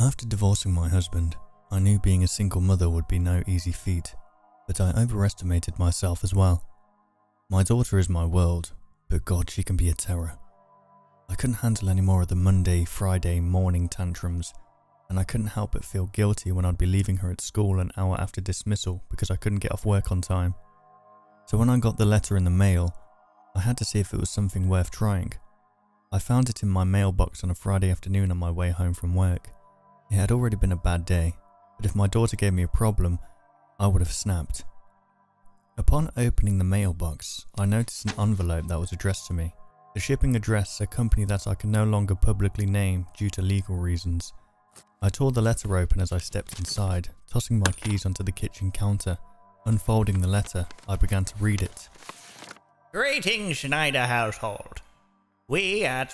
After divorcing my husband, I knew being a single mother would be no easy feat, but I overestimated myself as well. My daughter is my world, but God, she can be a terror. I couldn't handle any more of the Monday, Friday morning tantrums, and I couldn't help but feel guilty when I'd be leaving her at school an hour after dismissal because I couldn't get off work on time. So when I got the letter in the mail, I had to see if it was something worth trying. I found it in my mailbox on a Friday afternoon on my way home from work. It had already been a bad day, but if my daughter gave me a problem, I would have snapped. Upon opening the mailbox, I noticed an envelope that was addressed to me. The shipping address, a company that I can no longer publicly name due to legal reasons. I tore the letter open as I stepped inside, tossing my keys onto the kitchen counter. Unfolding the letter, I began to read it. Greetings, Schneider household. We at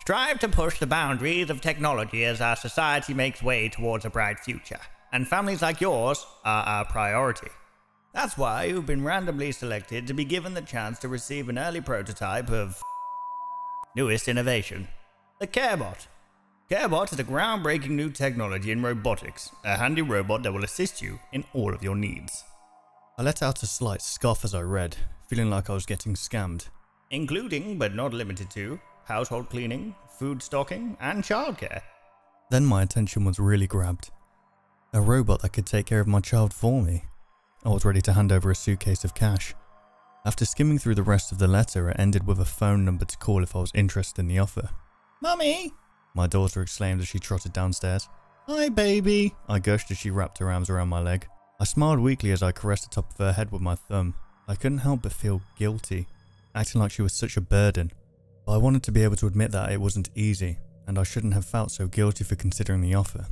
strive to push the boundaries of technology as our society makes way towards a bright future, and families like yours are our priority. That's why you've been randomly selected to be given the chance to receive an early prototype of newest innovation, the CareBot. CareBot is a groundbreaking new technology in robotics, a handy robot that will assist you in all of your needs. I let out a slight scoff as I read, feeling like I was getting scammed. Including, but not limited to, household cleaning, food stocking, and childcare. Then my attention was really grabbed. A robot that could take care of my child for me. I was ready to hand over a suitcase of cash. After skimming through the rest of the letter, it ended with a phone number to call if I was interested in the offer. Mummy! My daughter exclaimed as she trotted downstairs. Hi, baby! I gushed as she wrapped her arms around my leg. I smiled weakly as I caressed the top of her head with my thumb. I couldn't help but feel guilty, acting like she was such a burden. But I wanted to be able to admit that it wasn't easy, and I shouldn't have felt so guilty for considering the offer.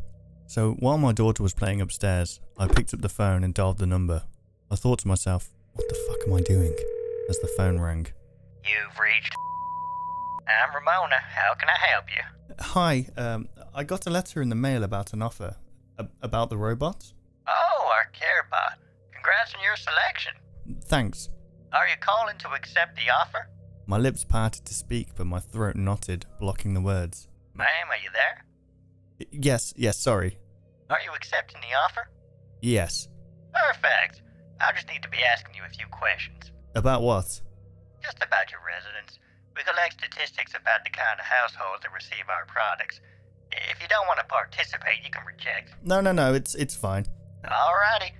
So while my daughter was playing upstairs, I picked up the phone and dialed the number. I thought to myself, what the fuck am I doing? As the phone rang. You've reached. I'm Ramona. How can I help you? Hi, I got a letter in the mail about an offer. About the robot? Oh, our CareBot. Congrats on your selection. Thanks. Are you calling to accept the offer? My lips parted to speak, but my throat knotted, blocking the words. Ma'am, are you there? Yes, sorry. Are you accepting the offer? Yes. Perfect. I'll just need to be asking you a few questions. About what? Just about your residence. We collect statistics about the kind of households that receive our products. If you don't want to participate, you can reject. No, it's fine. Alrighty.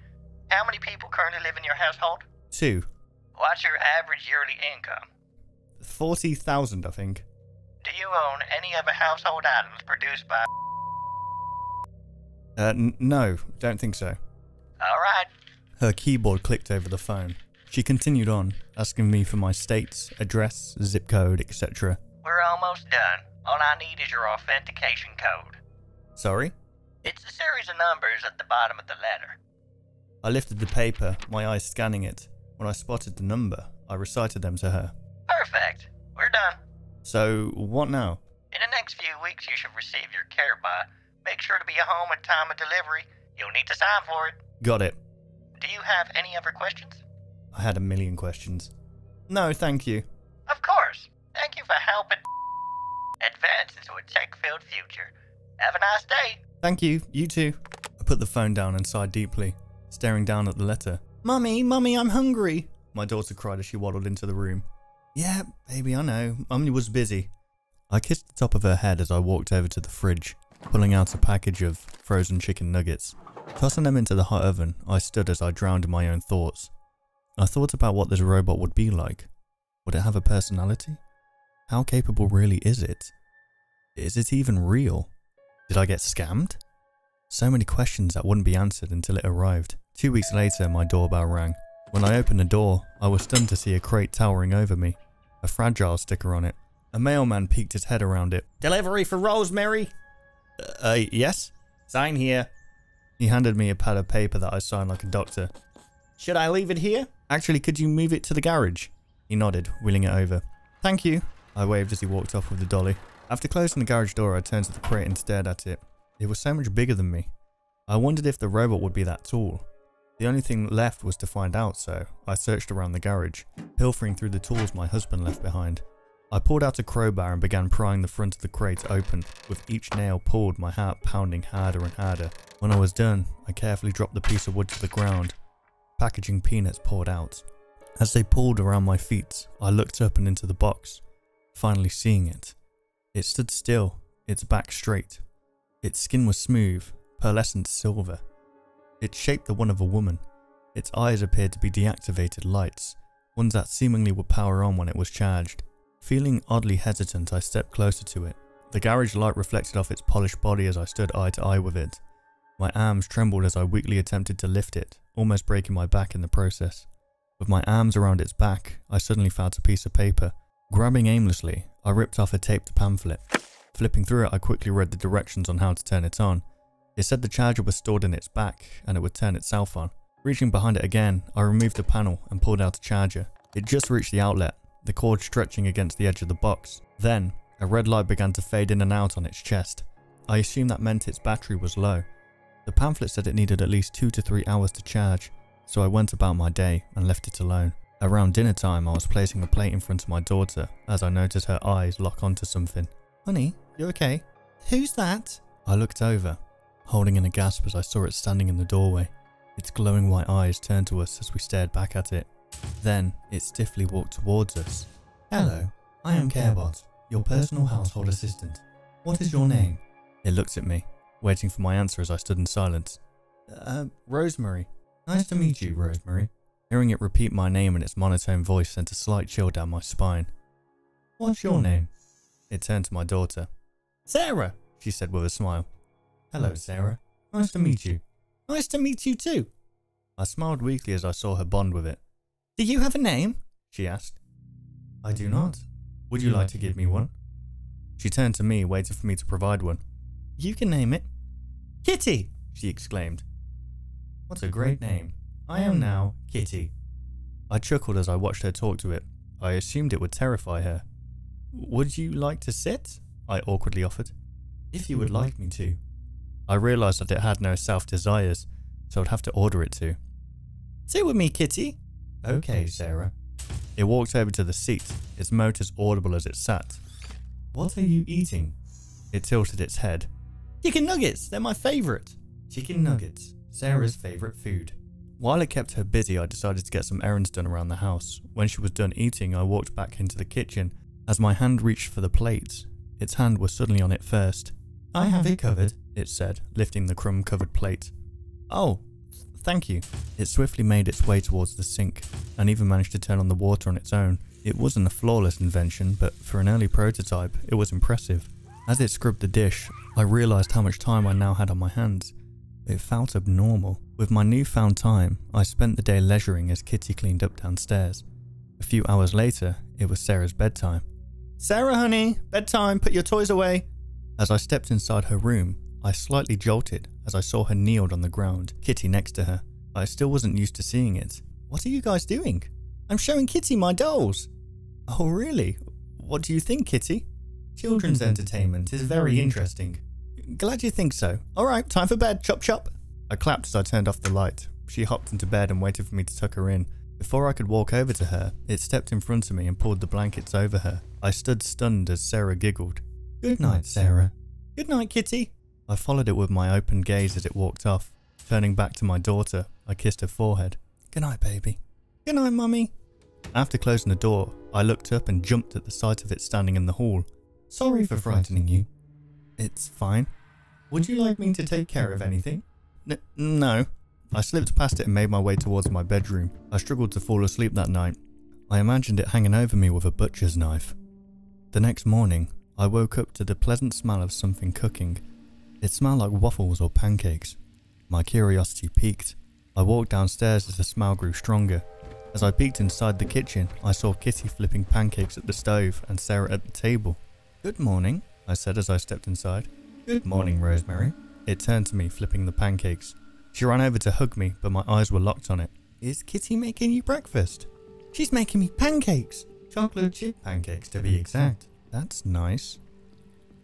How many people currently live in your household? 2. What's your average yearly income? 40,000, I think. Do you own any other household items produced by... No, don't think so. Alright. Her keyboard clicked over the phone. She continued on, asking me for my state's address, zip code, etc. We're almost done. All I need is your authentication code. Sorry? It's a series of numbers at the bottom of the letter. I lifted the paper, my eyes scanning it. When I spotted the number, I recited them to her. Perfect. We're done. So, what now? In the next few weeks, you should receive your CareBot. Make sure to be at home at time of delivery. You'll need to sign for it. Got it. Do you have any other questions? I had a million questions. No, thank you. Of course. Thank you for helping advance into a tech-filled future. Have a nice day. Thank you, you too. I put the phone down and sighed deeply, staring down at the letter. Mummy, I'm hungry, my daughter cried as she waddled into the room. Yeah, baby, I know. Mummy was busy. I kissed the top of her head as I walked over to the fridge, pulling out a package of frozen chicken nuggets. Tossing them into the hot oven, I stood as I drowned in my own thoughts. I thought about what this robot would be like. Would it have a personality? How capable really is it? Is it even real? Did I get scammed? So many questions that wouldn't be answered until it arrived. 2 weeks later, my doorbell rang. When I opened the door, I was stunned to see a crate towering over me, a fragile sticker on it. A mailman peeked his head around it. Delivery for Rosemary? Yes? Sign here. He handed me a pad of paper that I signed like a doctor. Should I leave it here? Actually, could you move it to the garage? He nodded, wheeling it over. Thank you. I waved as he walked off with the dolly. After closing the garage door, I turned to the crate and stared at it. It was so much bigger than me. I wondered if the robot would be that tall. The only thing left was to find out, so I searched around the garage, pilfering through the tools my husband left behind. I pulled out a crowbar and began prying the front of the crate open. With each nail pulled, my heart pounding harder and harder. When I was done, I carefully dropped the piece of wood to the ground. Packaging peanuts poured out. As they pulled around my feet, I looked up and into the box, finally seeing it. It stood still, its back straight. Its skin was smooth, pearlescent silver. Its shape the one of a woman. Its eyes appeared to be deactivated lights, ones that seemingly would power on when it was charged. Feeling oddly hesitant, I stepped closer to it. The garage light reflected off its polished body as I stood eye to eye with it. My arms trembled as I weakly attempted to lift it, almost breaking my back in the process. With my arms around its back, I suddenly found a piece of paper. Grabbing aimlessly, I ripped off a taped pamphlet. Flipping through it, I quickly read the directions on how to turn it on. It said the charger was stored in its back, and it would turn itself on. Reaching behind it again, I removed the panel and pulled out a charger. It just reached the outlet, the cord stretching against the edge of the box. Then, a red light began to fade in and out on its chest. I assumed that meant its battery was low. The pamphlet said it needed at least 2 to 3 hours to charge, so I went about my day and left it alone. Around dinner time, I was placing a plate in front of my daughter as I noticed her eyes lock onto something. "Honey, you okay?" "Who's that?" I looked over, holding in a gasp as I saw it standing in the doorway. Its glowing white eyes turned to us as we stared back at it. Then, it stiffly walked towards us. "Hello, I am Carebot, your personal household assistant. What is your name?" It looked at me, waiting for my answer as I stood in silence. Rosemary." "Nice to meet you, Rosemary." Hearing it repeat my name in its monotone voice sent a slight chill down my spine. "What's your name?" It turned to my daughter. "Sarah," she said with a smile. "Hello, Sarah. Nice to meet you." "Nice to meet you too." I smiled weakly as I saw her bond with it. "Do you have a name?" she asked. "I do not. Would you like to give me one?" She turned to me, waiting for me to provide one. "You can name it." "Kitty!" she exclaimed. "What a great name. I am now Kitty." I chuckled as I watched her talk to it. I assumed it would terrify her. "Would you like to sit?" I awkwardly offered. "If you would like me to." I realised that it had no self-desires, so I'd have to order it to. "Sit with me, Kitty." "Okay, Sarah." It walked over to the seat, its motors audible as it sat. "What are you eating?" It tilted its head. "Chicken nuggets, they're my favourite." Chicken nuggets, Sarah's favourite food. While it kept her busy, I decided to get some errands done around the house. When she was done eating, I walked back into the kitchen. As my hand reached for the plates, its hand was suddenly on it first. "I have it covered," it said, lifting the crumb-covered plate. "Oh, thank you." It swiftly made its way towards the sink, and even managed to turn on the water on its own. It wasn't a flawless invention, but for an early prototype, it was impressive. As it scrubbed the dish, I realised how much time I now had on my hands. It felt abnormal. With my newfound time, I spent the day leisuring as Kitty cleaned up downstairs. A few hours later, it was Sarah's bedtime. "Sarah, honey, bedtime, put your toys away." As I stepped inside her room, I slightly jolted as I saw her kneeled on the ground, Kitty next to her. I still wasn't used to seeing it. "What are you guys doing?" "I'm showing Kitty my dolls." "Oh really? What do you think, Kitty?" "Children's entertainment is very interesting." "Glad you think so. Alright, time for bed, chop chop." I clapped as I turned off the light. She hopped into bed and waited for me to tuck her in. Before I could walk over to her, it stepped in front of me and pulled the blankets over her. I stood stunned as Sarah giggled. "Good night, Sarah." "Good night, Kitty." I followed it with my open gaze as it walked off. Turning back to my daughter, I kissed her forehead. "Good night, baby." "Good night, Mummy." After closing the door, I looked up and jumped at the sight of it standing in the hall. "Sorry for frightening you." "It's fine." "Would you like me to take care of anything?" No. I slipped past it and made my way towards my bedroom. I struggled to fall asleep that night. I imagined it hanging over me with a butcher's knife. The next morning, I woke up to the pleasant smell of something cooking. It smelled like waffles or pancakes. My curiosity piqued. I walked downstairs as the smell grew stronger. As I peeked inside the kitchen, I saw Kitty flipping pancakes at the stove and Sarah at the table. "Good morning," I said as I stepped inside. "Good morning, Rosemary." It turned to me, flipping the pancakes. She ran over to hug me, but my eyes were locked on it. "Is Kitty making you breakfast?" "She's making me pancakes." "Chocolate chip pancakes, to be exact." "That's nice."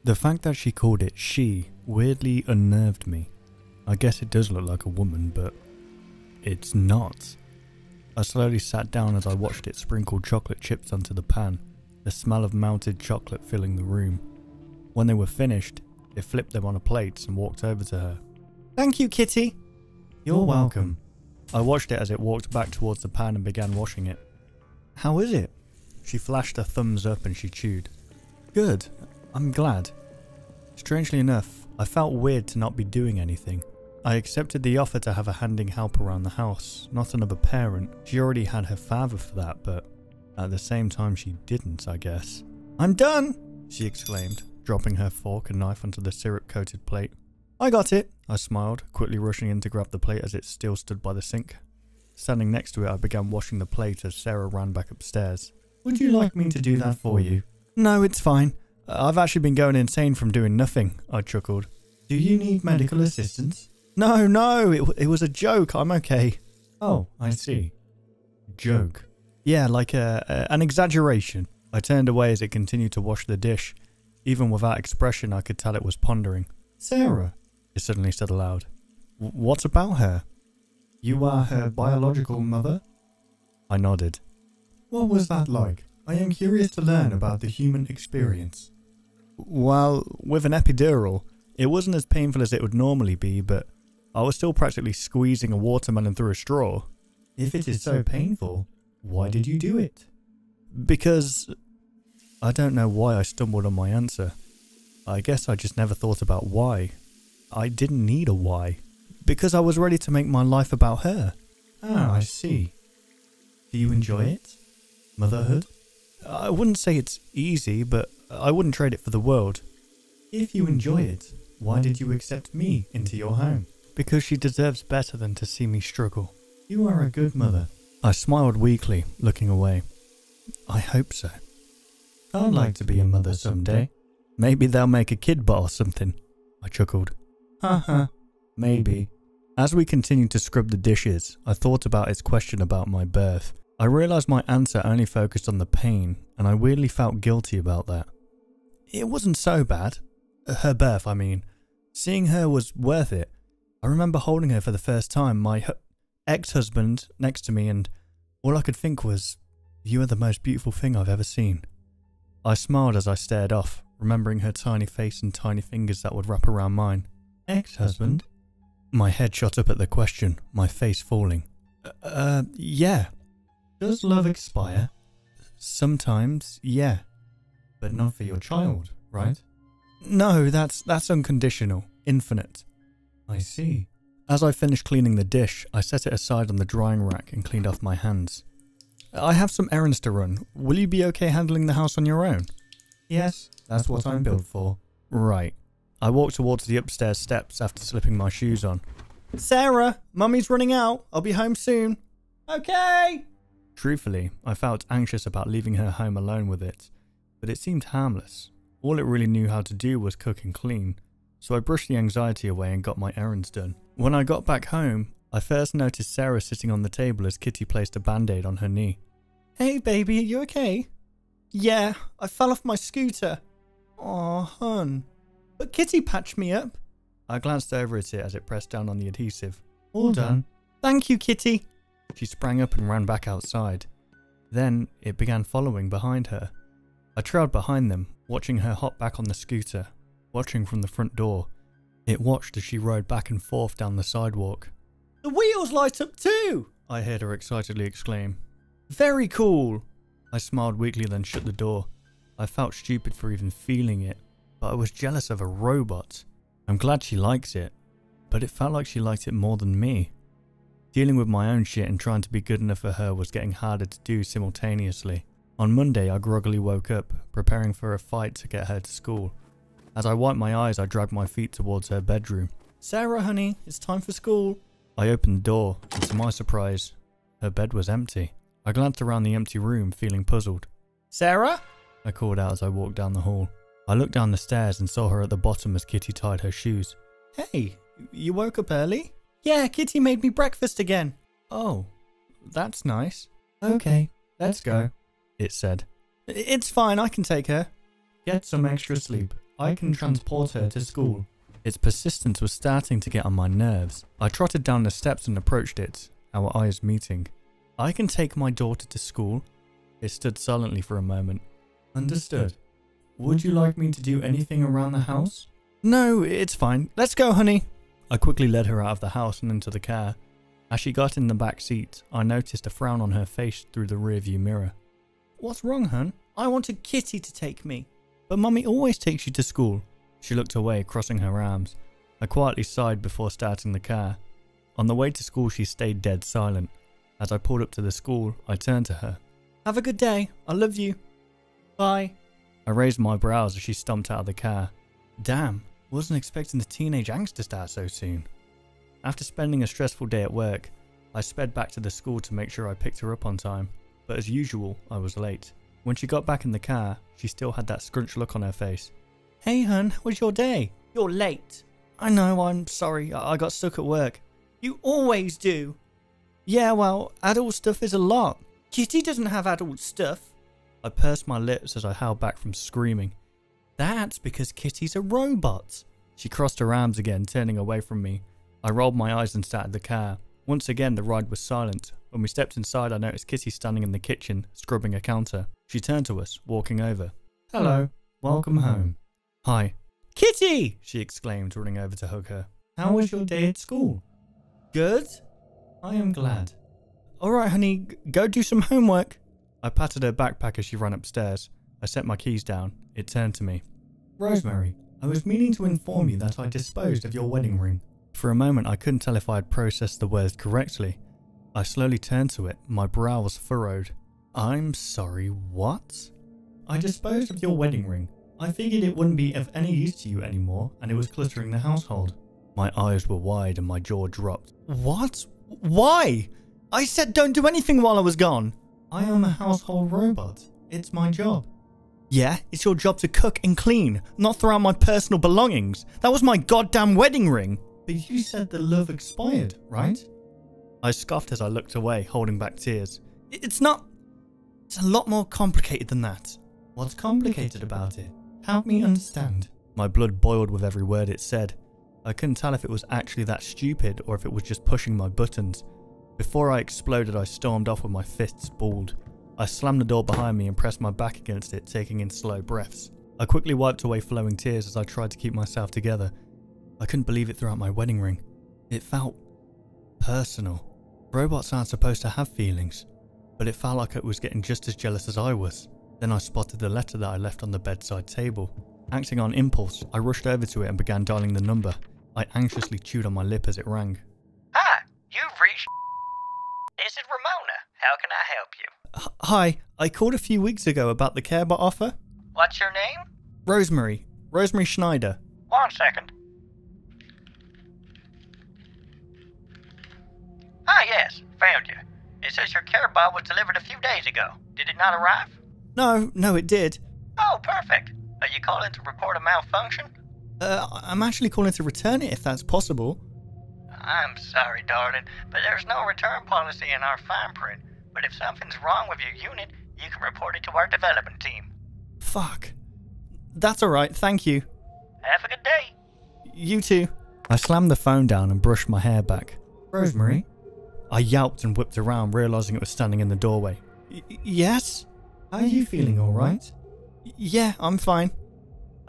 The fact that she called it she weirdly unnerved me. I guess it does look like a woman, but it's not. I slowly sat down as I watched it sprinkle chocolate chips onto the pan. the smell of melted chocolate filling the room. When they were finished, it flipped them on a plate and walked over to her. "Thank you, Kitty." "You're welcome." I watched it as it walked back towards the pan and began washing it. "How is it?" She flashed a thumbs up and she chewed. "Good. I'm glad." Strangely enough, I felt weird to not be doing anything. I accepted the offer to have a handing help around the house, not another parent. She already had her father for that, but at the same time she didn't, I guess. "I'm done!" she exclaimed, dropping her fork and knife onto the syrup-coated plate. "I got it," I smiled, quickly rushing in to grab the plate as it still stood by the sink. Standing next to it, I began washing the plate as Sarah ran back upstairs. "Would you like me to do that for you?" "No, it's fine. I've actually been going insane from doing nothing," I chuckled. "Do you need medical assistance?" No, it was a joke. I'm okay." "Oh, I see. Joke." "Yeah, like an exaggeration." I turned away as it continued to wash the dish. Even without expression, I could tell it was pondering. "Sarah," it suddenly said aloud. "What about her?" "You are her biological mother?" I nodded. "What was that like? I am curious to learn about the human experience." "Well, with an epidural, it wasn't as painful as it would normally be, but I was still practically squeezing a watermelon through a straw." "If it is so painful, why did you do it?" "Because..." I don't know why I stumbled on my answer. I guess I just never thought about why. I didn't need a why. Because I was ready to make my life about her. "Ah, I see. Do you enjoy it? Motherhood?" "I wouldn't say it's easy, but I wouldn't trade it for the world." "If you enjoy it, why did you accept me into your home?" "Because she deserves better than to see me struggle." "You are a good mother." I smiled weakly, looking away. "I hope so." "I'd like to be a mother someday." "Maybe they'll make a kid bot or something," I chuckled. "Haha, maybe." As we continued to scrub the dishes, I thought about its question about my birth. I realised my answer only focused on the pain, and I weirdly felt guilty about that. It wasn't so bad. Her birth, I mean. Seeing her was worth it. I remember holding her for the first time, my ex-husband next to me, and all I could think was, "You are the most beautiful thing I've ever seen." I smiled as I stared off, remembering her tiny face and tiny fingers that would wrap around mine. "Ex-husband?" My head shot up at the question, my face falling. Yeah." "Does love expire?" "Sometimes, yeah." "But not for your child, right?" "No, that's unconditional, infinite." "I see." As I finished cleaning the dish, I set it aside on the drying rack and cleaned off my hands. "I have some errands to run. Will you be okay handling the house on your own?" "Yes, that's what I'm built for." "Right." I walked towards the upstairs steps after slipping my shoes on. "Sarah, Mummy's running out. I'll be home soon." "Okay." Truthfully, I felt anxious about leaving her home alone with it, but it seemed harmless. All it really knew how to do was cook and clean, so I brushed the anxiety away and got my errands done. When I got back home, I first noticed Sarah sitting on the table as Kitty placed a band-aid on her knee. "Hey baby, are you okay?" "Yeah, I fell off my scooter." "Aw, hun. But Kitty patched me up." I glanced over at it as it pressed down on the adhesive. "All done." "Thank you, Kitty." She sprang up and ran back outside. Then it began following behind her. I trailed behind them, watching her hop back on the scooter, watching from the front door. It watched as she rode back and forth down the sidewalk. "The wheels light up too!" I heard her excitedly exclaim. "Very cool!" I smiled weakly, then shut the door. I felt stupid for even feeling it, but I was jealous of a robot. I'm glad she likes it, but it felt like she liked it more than me. Dealing with my own shit and trying to be good enough for her was getting harder to do simultaneously. On Monday, I groggily woke up, preparing for a fight to get her to school. As I wiped my eyes, I dragged my feet towards her bedroom. "Sarah, honey, it's time for school." I opened the door, and to my surprise, her bed was empty. I glanced around the empty room, feeling puzzled. "Sarah?" I called out as I walked down the hall. I looked down the stairs and saw her at the bottom as Kitty tied her shoes. "Hey, you woke up early?" "Yeah, Kitty made me breakfast again." "Oh, that's nice." "Okay, let's go," it said. "It's fine, I can take her." "Get some extra sleep. I can transport her to school." Its persistence was starting to get on my nerves. I trotted down the steps and approached it, our eyes meeting. "I can take my daughter to school." It stood silently for a moment. Understood. Would you like me to do anything around the house? No, it's fine. Let's go, honey. I quickly led her out of the house and into the car. As she got in the back seat, I noticed a frown on her face through the rearview mirror. What's wrong, hun? I wanted Kitty to take me. But Mummy always takes you to school. She looked away, crossing her arms. I quietly sighed before starting the car. On the way to school, she stayed dead silent. As I pulled up to the school, I turned to her. Have a good day. I love you. Bye. I raised my brows as she stomped out of the car. Damn, wasn't expecting the teenage angst to start so soon. After spending a stressful day at work, I sped back to the school to make sure I picked her up on time. But as usual, I was late. When she got back in the car, she still had that scrunched look on her face. Hey hun, how was your day? You're late. I know, I'm sorry, I got stuck at work. You always do. Yeah, well, adult stuff is a lot. Kitty doesn't have adult stuff. I pursed my lips as I held back from screaming. That's because Kitty's a robot. She crossed her arms again, turning away from me. I rolled my eyes and started the car. Once again, the ride was silent. When we stepped inside, I noticed Kitty standing in the kitchen, scrubbing a counter. She turned to us, walking over. Hello. Welcome home. Hi. Kitty! She exclaimed, running over to hug her. How was your day at school? Good? I am glad. Alright, honey, go do some homework. I patted her backpack as she ran upstairs. I set my keys down. It turned to me. Rosemary, I was meaning to inform you that I disposed of your wedding ring. For a moment, I couldn't tell if I had processed the words correctly. I slowly turned to it. My brow was furrowed. I'm sorry, what? I disposed of your wedding ring. I figured it wouldn't be of any use to you anymore, and it was cluttering the household. My eyes were wide and my jaw dropped. What? Why? I said don't do anything while I was gone. I am a household robot. It's my job. Yeah, it's your job to cook and clean, not throw out my personal belongings. That was my goddamn wedding ring. But you said the love expired, right? I scoffed as I looked away, holding back tears. It's not... It's a lot more complicated than that. What's complicated about it? Help me understand. My blood boiled with every word it said. I couldn't tell if it was actually that stupid or if it was just pushing my buttons. Before I exploded, I stormed off with my fists balled. I slammed the door behind me and pressed my back against it, taking in slow breaths. I quickly wiped away flowing tears as I tried to keep myself together. I couldn't believe it throughout my wedding ring. It felt personal. Robots aren't supposed to have feelings, but it felt like it was getting just as jealous as I was. Then I spotted the letter that I left on the bedside table. Acting on impulse, I rushed over to it and began dialing the number. I anxiously chewed on my lip as it rang. Hi, you've reached... Is it Ramona? How can I help you? Hi, I called a few weeks ago about the CareBot offer. What's your name? Rosemary. Rosemary Schneider. 1 second. Ah, yes, found you. It says your CareBot was delivered a few days ago. Did it not arrive? No, it did. Oh, perfect. Are you calling to report a malfunction? I'm actually calling to return it if that's possible. I'm sorry, darling, but there's no return policy in our fine print. But if something's wrong with your unit, you can report it to our development team. Fuck. That's alright, thank you. Have a good day. You too. I slammed the phone down and brushed my hair back. Rosemary? I yelped and whipped around, realising it was standing in the doorway. Yes? Are you feeling alright? Yeah, I'm fine.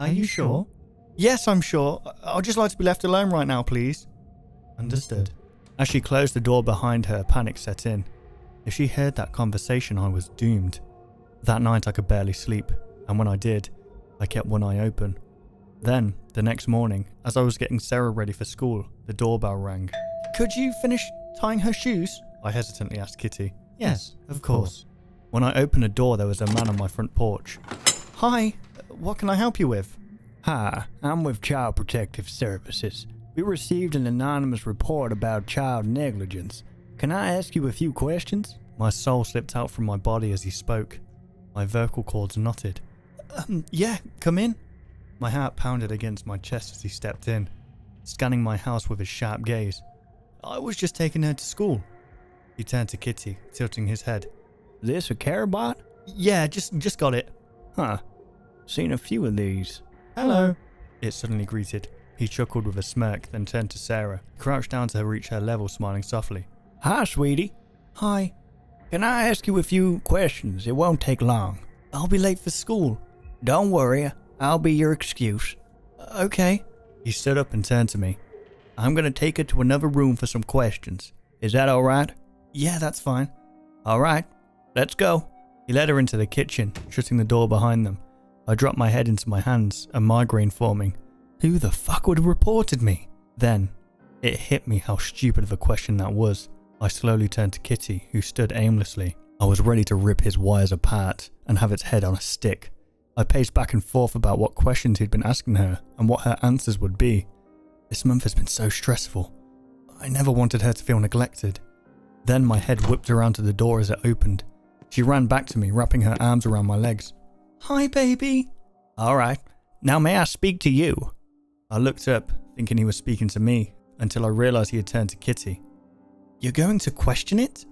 Are you sure? Yes, I'm sure. I'd just like to be left alone right now, please. Understood. As she closed the door behind her, panic set in. If she heard that conversation, I was doomed. That night I could barely sleep, and when I did, I kept one eye open. Then, the next morning, as I was getting Sarah ready for school, the doorbell rang. Could you finish tying her shoes? I hesitantly asked Kitty. Yes, of course. When I opened the door, there was a man on my front porch. Hi, what can I help you with? Hi, I'm with Child Protective Services. We received an anonymous report about child negligence. Can I ask you a few questions? My soul slipped out from my body as he spoke. My vocal cords knotted. Yeah, come in. My heart pounded against my chest as he stepped in, scanning my house with his sharp gaze. I was just taking her to school. He turned to Kitty, tilting his head. This a CareBot? Yeah, just got it. Huh. Seen a few of these. Hello. It suddenly greeted. He chuckled with a smirk, then turned to Sarah, crouched down to reach her level, smiling softly. Hi, sweetie. Hi. Can I ask you a few questions? It won't take long. I'll be late for school. Don't worry, I'll be your excuse. Okay. He stood up and turned to me. I'm gonna take her to another room for some questions. Is that alright? Yeah, that's fine. Alright, let's go. He led her into the kitchen, shutting the door behind them. I dropped my head into my hands, a migraine forming. Who the fuck would have reported me? Then, it hit me how stupid of a question that was. I slowly turned to Kitty, who stood aimlessly. I was ready to rip his wires apart and have its head on a stick. I paced back and forth about what questions he'd been asking her and what her answers would be. This month has been so stressful. I never wanted her to feel neglected. Then my head whipped around to the door as it opened. She ran back to me, wrapping her arms around my legs. Hi, baby. Alright, now may I speak to you? I looked up, thinking he was speaking to me, until I realised he had turned to Kitty. You're going to question it?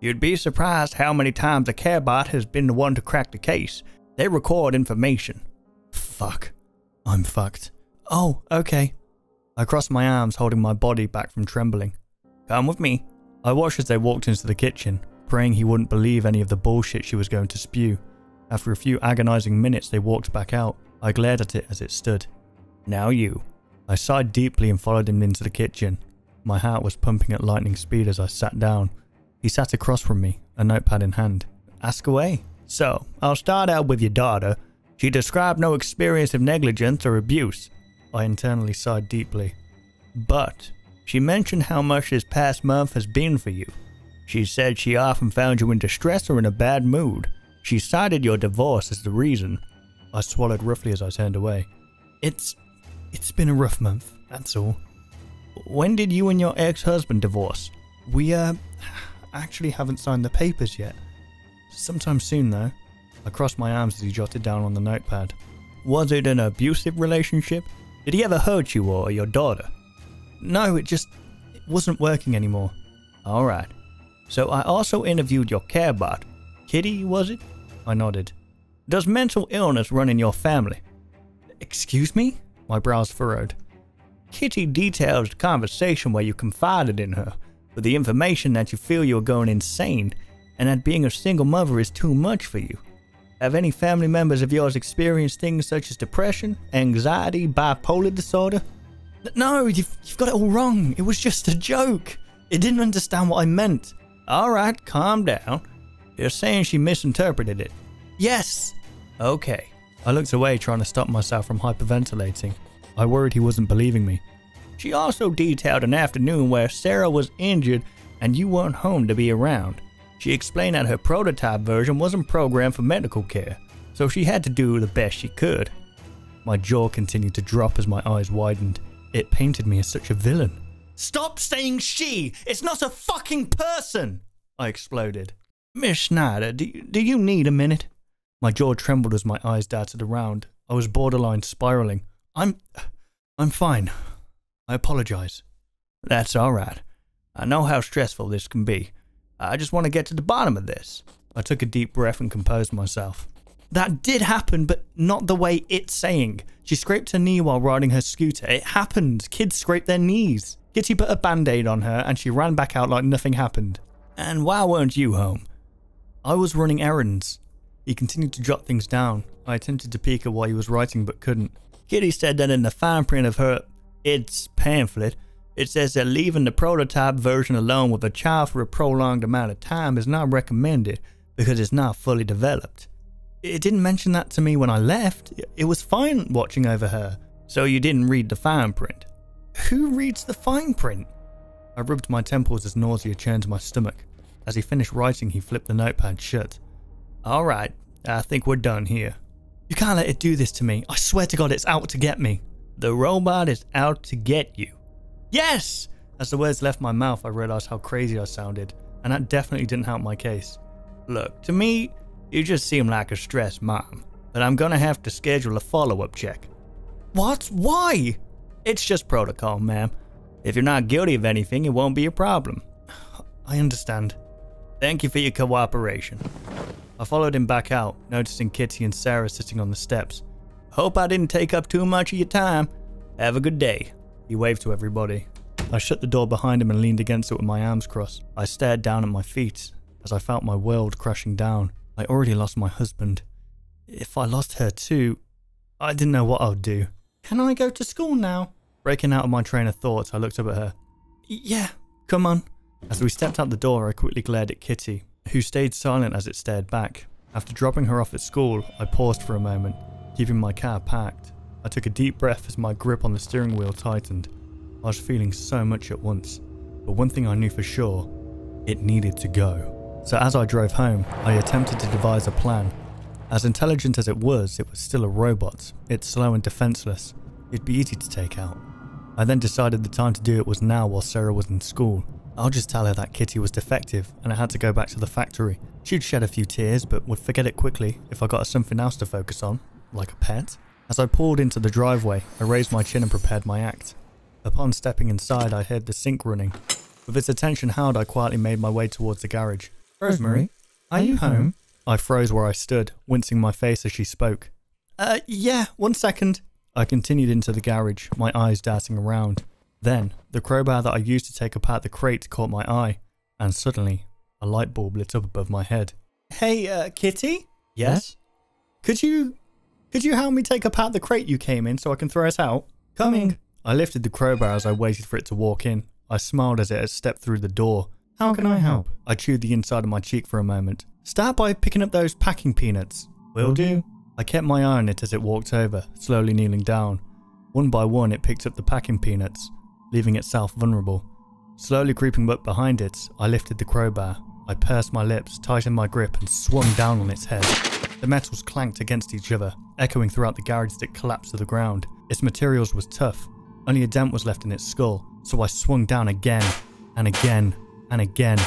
You'd be surprised how many times a carebot has been the one to crack the case. They record information. Fuck. I'm fucked. Oh, okay. I crossed my arms, holding my body back from trembling. Come with me. I watched as they walked into the kitchen, praying he wouldn't believe any of the bullshit she was going to spew. After a few agonizing minutes, they walked back out. I glared at it as it stood. Now you. I sighed deeply and followed him into the kitchen. My heart was pumping at lightning speed as I sat down. He sat across from me, a notepad in hand. Ask away. So, I'll start out with your daughter. She described no experience of negligence or abuse. I internally sighed deeply. But she mentioned how much this past month has been for you. She said she often found you in distress or in a bad mood. She cited your divorce as the reason. I swallowed roughly as I turned away. It's been a rough month, that's all. When did you and your ex-husband divorce? We, actually haven't signed the papers yet. Sometime soon, though. I crossed my arms as he jotted down on the notepad. Was it an abusive relationship? Did he ever hurt you or your daughter? No, it wasn't working anymore. Alright. So I also interviewed your carebot. Kitty, was it? I nodded. Does mental illness run in your family? Excuse me? My brows furrowed. Kitty details the conversation where you confided in her, with the information that you feel you're going insane, and that being a single mother is too much for you. Have any family members of yours experienced things such as depression, anxiety, bipolar disorder? No, you've got it all wrong. It was just a joke. It didn't understand what I meant. Alright, calm down. You're saying she misinterpreted it. Yes. Okay. I looked away, trying to stop myself from hyperventilating. I worried he wasn't believing me. She also detailed an afternoon where Sarah was injured and you weren't home to be around. She explained that her prototype version wasn't programmed for medical care, so she had to do the best she could. My jaw continued to drop as my eyes widened. It painted me as such a villain. Stop saying she! It's not a fucking person! I exploded. Miss Schneider, do you need a minute? My jaw trembled as my eyes darted around. I was borderline spiraling. I'm fine. I apologize. That's alright. I know how stressful this can be. I just want to get to the bottom of this. I took a deep breath and composed myself. That did happen, but not the way it's saying. She scraped her knee while riding her scooter. It happened. Kids scrape their knees. Kitty put a band-aid on her and she ran back out like nothing happened. And why weren't you home? I was running errands. He continued to jot things down. I attempted to peek at what he was writing but couldn't. Kitty said that in the fine print of her pamphlet, it says that leaving the prototype version alone with a child for a prolonged amount of time is not recommended because it's not fully developed. It didn't mention that to me when I left. It was fine watching over her. So you didn't read the fine print? Who reads the fine print? I rubbed my temples as nausea churned my stomach. As he finished writing, he flipped the notepad shut. Alright, I think we're done here. You can't let it do this to me. I swear to God it's out to get me. The robot is out to get you. Yes! As the words left my mouth, I realized how crazy I sounded, and that definitely didn't help my case. Look, to me, you just seem like a stressed mom, but I'm gonna have to schedule a follow-up check. What? Why? It's just protocol, ma'am. If you're not guilty of anything, it won't be a problem. I understand. Thank you for your cooperation. I followed him back out, noticing Kitty and Sarah sitting on the steps. Hope I didn't take up too much of your time. Have a good day. He waved to everybody. I shut the door behind him and leaned against it with my arms crossed. I stared down at my feet as I felt my world crashing down. I already lost my husband. If I lost her too, I didn't know what I would do. Can I go to school now? Breaking out of my train of thoughts, I looked up at her. Yeah, come on. As we stepped out the door, I quickly glared at Kitty, who stayed silent as it stared back. After dropping her off at school, I paused for a moment, keeping my car packed. I took a deep breath as my grip on the steering wheel tightened. I was feeling so much at once, but one thing I knew for sure, it needed to go. So as I drove home, I attempted to devise a plan. As intelligent as it was still a robot. It's slow and defenseless. It'd be easy to take out. I then decided the time to do it was now while Sarah was in school. I'll just tell her that Kitty was defective and I had to go back to the factory. She'd shed a few tears but would forget it quickly if I got her something else to focus on, like a pet. As I pulled into the driveway, I raised my chin and prepared my act. Upon stepping inside, I heard the sink running. With its attention held, I quietly made my way towards the garage. Rosemary, are you home? I froze where I stood, wincing my face as she spoke. Yeah, 1 second. I continued into the garage, my eyes darting around. Then, the crowbar that I used to take apart the crate caught my eye, and suddenly, a light bulb lit up above my head. Hey, Kitty? Yes? Could you help me take apart the crate you came in so I can throw it out? Coming. I lifted the crowbar as I waited for it to walk in. I smiled as it had stepped through the door. How can I help? I chewed the inside of my cheek for a moment. Start by picking up those packing peanuts. Will do. I kept my eye on it as it walked over, slowly kneeling down. One by one it picked up the packing peanuts, leaving itself vulnerable. Slowly creeping up behind it, I lifted the crowbar. I pursed my lips, tightened my grip and swung down on its head. The metals clanked against each other, echoing throughout the garage as it collapsed to the ground. Its materials was tough. Only a dent was left in its skull, so I swung down again, and again, and again.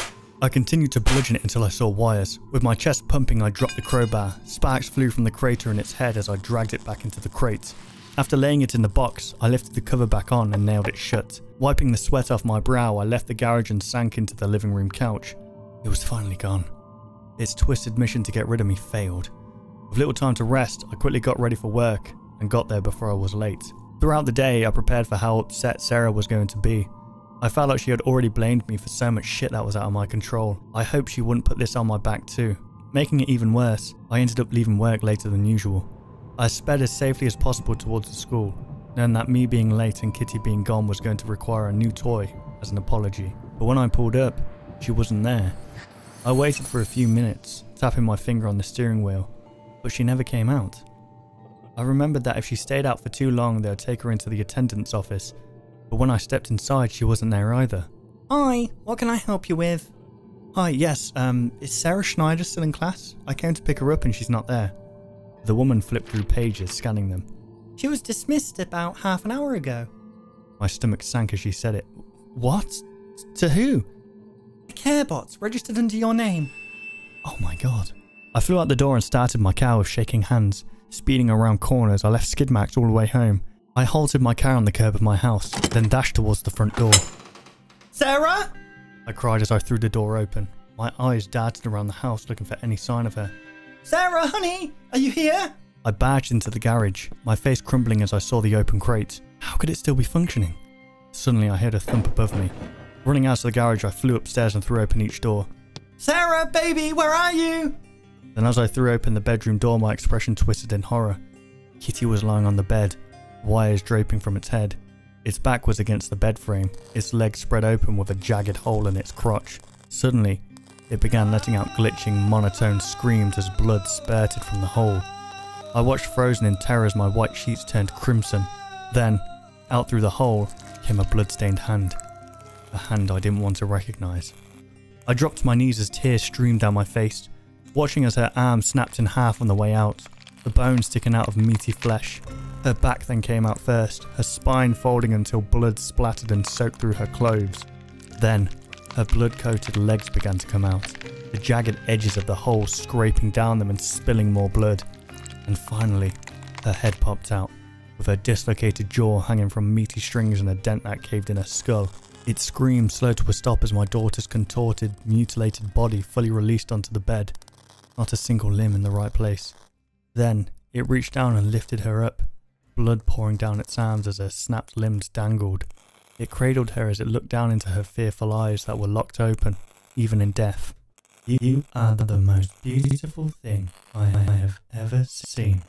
I continued to bludgeon it until I saw wires. With my chest pumping, I dropped the crowbar. Sparks flew from the crater in its head as I dragged it back into the crate. After laying it in the box, I lifted the cover back on and nailed it shut. Wiping the sweat off my brow, I left the garage and sank into the living room couch. It was finally gone. Its twisted mission to get rid of me failed. With little time to rest, I quickly got ready for work and got there before I was late. Throughout the day, I prepared for how upset Sarah was going to be. I felt like she had already blamed me for so much shit that was out of my control. I hoped she wouldn't put this on my back too. Making it even worse, I ended up leaving work later than usual. I sped as safely as possible towards the school, knowing that me being late and Kitty being gone was going to require a new toy as an apology. But when I pulled up, she wasn't there. I waited for a few minutes, tapping my finger on the steering wheel, but she never came out. I remembered that if she stayed out for too long, they would take her into the attendant's office. But when I stepped inside, she wasn't there either. Hi, what can I help you with? Hi, yes, is Sarah Schneider still in class? I came to pick her up and she's not there. The woman flipped through pages, scanning them. She was dismissed about half an hour ago. My stomach sank as she said it. What? To who? The care bots, registered under your name. Oh my god. I flew out the door and started my car with shaking hands. Speeding around corners, I left skid marks all the way home. I halted my car on the curb of my house, then dashed towards the front door. Sarah! I cried as I threw the door open. My eyes darted around the house looking for any sign of her. Sarah, honey! Are you here? I barged into the garage, my face crumbling as I saw the open crate. How could it still be functioning? Suddenly I heard a thump above me. Running out of the garage, I flew upstairs and threw open each door. Sarah, baby, where are you? Then as I threw open the bedroom door, my expression twisted in horror. Kitty was lying on the bed, wires draping from its head. Its back was against the bed frame, its legs spread open with a jagged hole in its crotch. Suddenly, it began letting out glitching, monotone screams as blood spurted from the hole. I watched frozen in terror as my white sheets turned crimson. Then, out through the hole, came a blood-stained hand. A hand I didn't want to recognise. I dropped to my knees as tears streamed down my face, watching as her arm snapped in half on the way out, the bones sticking out of meaty flesh. Her back then came out first, her spine folding until blood splattered and soaked through her clothes. Then, her blood-coated legs began to come out, the jagged edges of the hole scraping down them and spilling more blood. And finally, her head popped out, with her dislocated jaw hanging from meaty strings and a dent that caved in her skull. It screamed slowed to a stop as my daughter's contorted, mutilated body fully released onto the bed. Not a single limb in the right place. Then, it reached down and lifted her up, blood pouring down its arms as her snapped limbs dangled. It cradled her as it looked down into her fearful eyes that were locked open, even in death. You are the most beautiful thing I have ever seen.